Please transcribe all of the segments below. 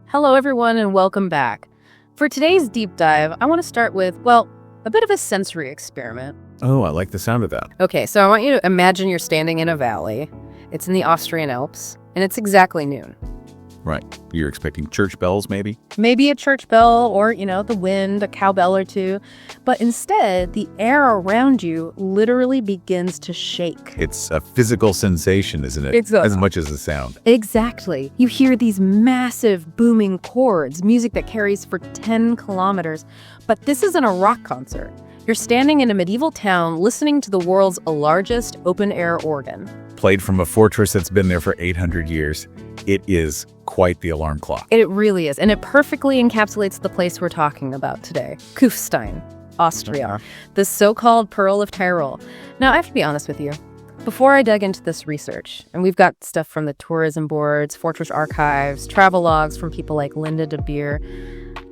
Hello, everyone, and welcome back. For today's deep dive, I want to start with, well, a bit of a sensory experiment. Oh, I like the sound of that. Okay, so I want you to imagine you're standing in a valley. It's in the Austrian Alps, and it's exactly noon. Right. You're expecting church bells, maybe? Maybe a church bell or, the wind, a cowbell or two. But instead, the air around you literally begins to shake. It's a physical sensation, isn't it? Exactly. As much as a sound. Exactly. You hear these massive booming chords, music that carries for 10 kilometers. But this isn't a rock concert. You're standing in a medieval town listening to the world's largest open-air organ. Played from a fortress that's been there for 800 years. It is quite the alarm clock. It really is, and it perfectly encapsulates the place we're talking about today, Kufstein, Austria, the so-called Pearl of Tyrol. Now, I have to be honest with you. Before I dug into this research, and we've got stuff from the tourism boards, fortress archives, travel logs from people like Linda de Beer,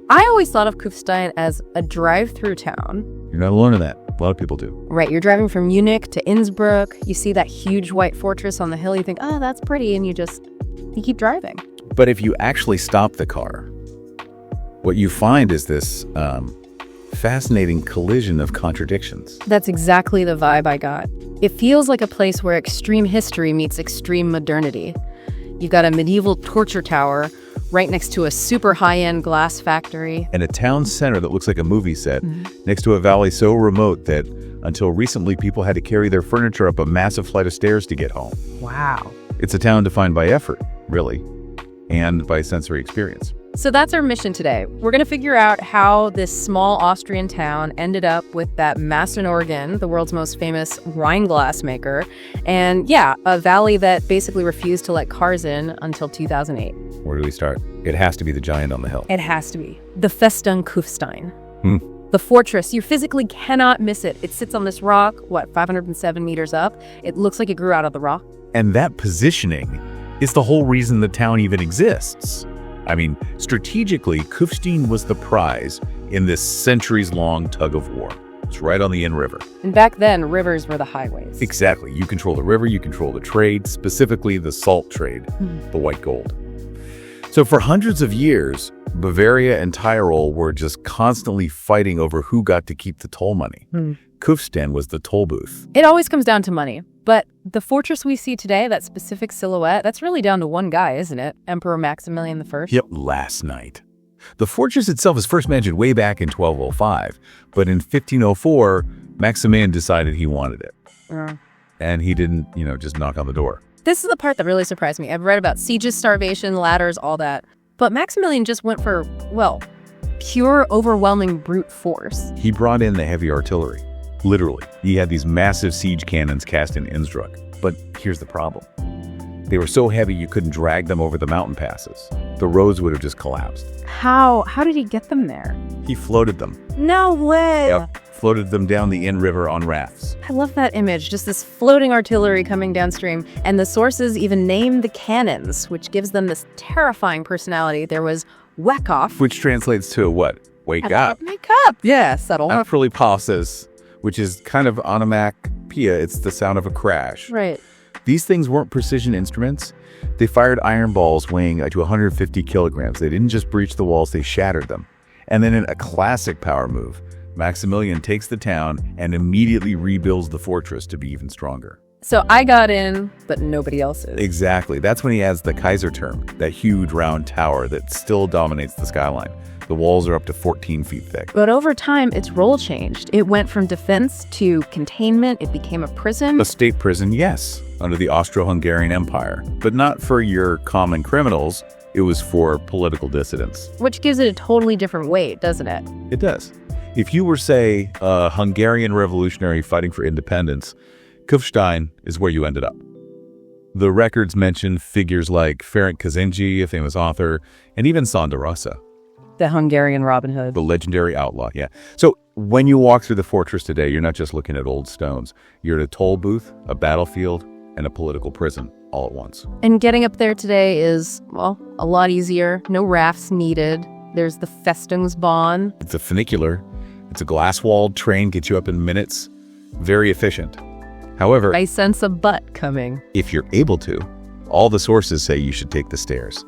I always thought of Kufstein as a drive-through town. You're not alone in that. A lot of people do. Right, you're driving from Munich to Innsbruck, you see that huge white fortress on the hill, you think, oh, that's pretty, and you keep driving. But if you actually stop the car, what you find is this fascinating collision of contradictions. That's exactly the vibe I got. It feels like a place where extreme history meets extreme modernity. You've got a medieval torture tower right next to a super high-end glass factory. And a town center that looks like a movie set next to a valley so remote that until recently people had to carry their furniture up a massive flight of stairs to get home. Wow. It's a town defined by effort, really, and by sensory experience. So that's our mission today. We're going to figure out how this small Austrian town ended up with that Massen organ, the world's most famous wine glass maker, and a valley that basically refused to let cars in until 2008. Where do we start? It has to be the giant on the hill. It has to be. The Festung Kufstein. The fortress, you physically cannot miss it. It sits on this rock, 507 meters up? It looks like it grew out of the rock. And that positioning is the whole reason the town even exists. I mean, strategically, Kufstein was the prize in this centuries-long tug of war. It's right on the Inn River. And back then, rivers were the highways. Exactly. You control the river, you control the trade, specifically the salt trade, the white gold. So for hundreds of years, Bavaria and Tyrol were just constantly fighting over who got to keep the toll money. Kufstein was the toll booth. It always comes down to money. But the fortress we see today, that specific silhouette, that's really down to one guy, isn't it? Emperor Maximilian I? Yep, last night. The fortress itself was first mentioned way back in 1205, but in 1504, Maximilian decided he wanted it. And he didn't, just knock on the door. This is the part that really surprised me. I've read about sieges, starvation, ladders, all that. But Maximilian just went for, pure, overwhelming brute force. He brought in the heavy artillery. Literally. He had these massive siege cannons cast in Innsbruck. But here's the problem. They were so heavy you couldn't drag them over the mountain passes. The roads would have just collapsed. How did he get them there? He floated them. No way! Yep. Floated them down the Inn River on rafts. I love that image, just this floating artillery coming downstream. And the sources even name the cannons, which gives them this terrifying personality. There was Wake Off. Which translates to what? Wake up. Wake up! Yeah, subtle. Naturally pauses, which is kind of onomatopoeia. It's the sound of a crash. Right. These things weren't precision instruments. They fired iron balls weighing to 150 kilograms. They didn't just breach the walls, they shattered them. And then in a classic power move, Maximilian takes the town and immediately rebuilds the fortress to be even stronger. So I got in, but nobody else is. Exactly. That's when he adds the Kaiserturm, that huge round tower that still dominates the skyline. The walls are up to 14 feet thick. But over time, its role changed. It went from defense to containment. It became a prison. A state prison, yes, under the Austro-Hungarian Empire. But not for your common criminals. It was for political dissidents. Which gives it a totally different weight, doesn't it? It does. If you were, say, a Hungarian revolutionary fighting for independence, Kufstein is where you ended up. The records mention figures like Ferenc Kazinji, a famous author, and even Sandarosa. The Hungarian Robin Hood. The legendary outlaw, yeah. So when you walk through the fortress today, you're not just looking at old stones. You're at a toll booth, a battlefield, and a political prison all at once. And getting up there today is, a lot easier. No rafts needed. There's the Festungsbahn. It's a funicular. It's a glass-walled train, gets you up in minutes. Very efficient. However, I sense a but coming. if you're able to, all the sources say you should take the stairs.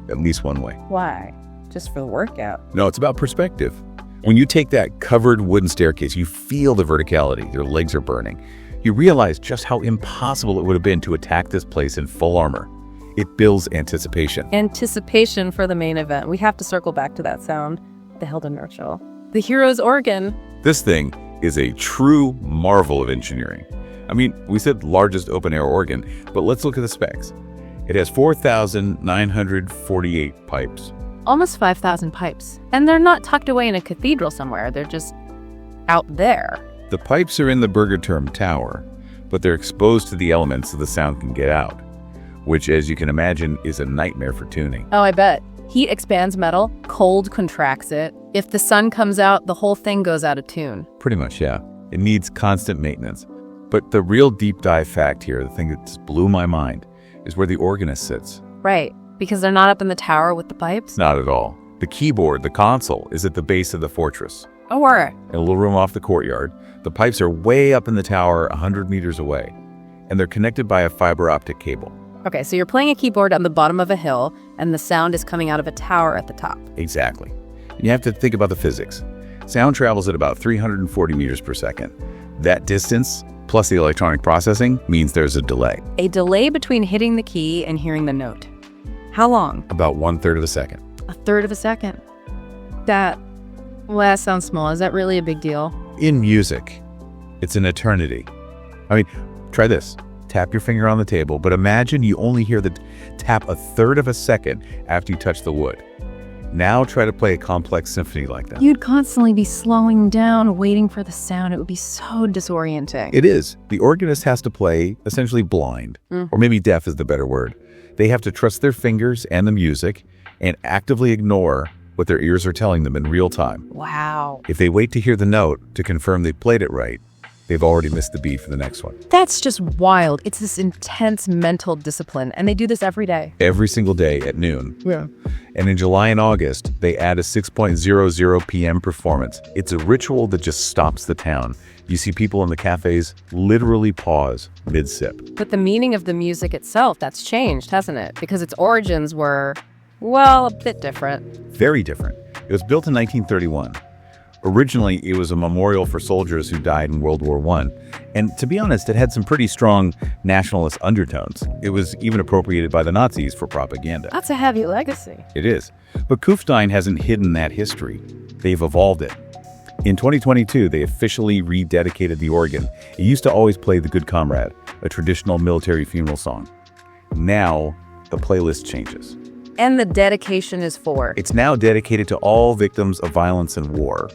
at least one way. Why? Just for the workout? No, it's about perspective. When you take that covered wooden staircase, you feel the verticality. Your legs are burning. You realize just how impossible it would have been to attack this place in full armor. It builds anticipation. Anticipation for the main event. We have to circle back to that sound. The Heldenurchel. The hero's organ. This thing is a true marvel of engineering. I mean, we said largest open-air organ, but let's look at the specs. It has 4,948 pipes. Almost 5,000 pipes. And they're not tucked away in a cathedral somewhere. They're just out there. The pipes are in the Burgerturm Tower, but they're exposed to the elements so the sound can get out, which, as you can imagine, is a nightmare for tuning. Oh, I bet. Heat expands metal, cold contracts it. If the sun comes out, the whole thing goes out of tune. Pretty much, yeah. It needs constant maintenance. But the real deep dive fact here, the thing that just blew my mind, is where the organist sits. Right. Because they're not up in the tower with the pipes? Not at all. The keyboard, the console, is at the base of the fortress. Or In a little room off the courtyard. The pipes are way up in the tower, 100 meters away. And they're connected by a fiber optic cable. Okay, so you're playing a keyboard on the bottom of a hill, and the sound is coming out of a tower at the top. Exactly. And you have to think about the physics. Sound travels at about 340 meters per second. That distance, plus the electronic processing, means there's a delay. A delay between hitting the key and hearing the note. How long? About 1/3 of a second. 1/3 of a second. That sounds small. Is that really a big deal? In music, it's an eternity. I mean, try this. Tap your finger on the table, but imagine you only hear the tap 1/3 of a second after you touch the wood. Now try to play a complex symphony like that. You'd constantly be slowing down, waiting for the sound. It would be so disorienting. It is. The organist has to play essentially blind, or maybe deaf is the better word. They have to trust their fingers and the music and actively ignore what their ears are telling them in real time. Wow. If they wait to hear the note to confirm they played it right, they've already missed the beat for the next one. That's just wild. It's this intense mental discipline, and they do this every day. Every single day at noon. Yeah. And in July and August, they add a 6:00 p.m. performance. It's a ritual that just stops the town. You see people in the cafes literally pause mid-sip. But the meaning of the music itself, that's changed, hasn't it? Because its origins were, well, a bit different. Very different. It was built in 1931. Originally, it was a memorial for soldiers who died in World War I. And to be honest, it had some pretty strong nationalist undertones. It was even appropriated by the Nazis for propaganda. That's a heavy legacy. It is. But Kufstein hasn't hidden that history. They've evolved it. In 2022, they officially rededicated the organ. It used to always play The Good Comrade, a traditional military funeral song. Now, the playlist changes. And the dedication is for? It's now dedicated to all victims of violence and war.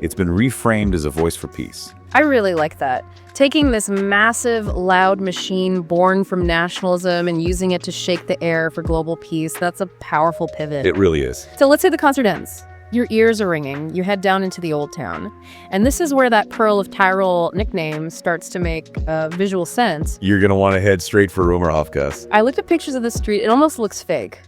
It's been reframed as a voice for peace. I really like that. Taking this massive, loud machine born from nationalism and using it to shake the air for global peace, that's a powerful pivot. It really is. So let's say the concert ends. Your ears are ringing. You head down into the old town. And this is where that Pearl of Tyrol nickname starts to make visual sense. You're going to want to head straight for Römerhof, Gus. I looked at pictures of the street. It almost looks fake.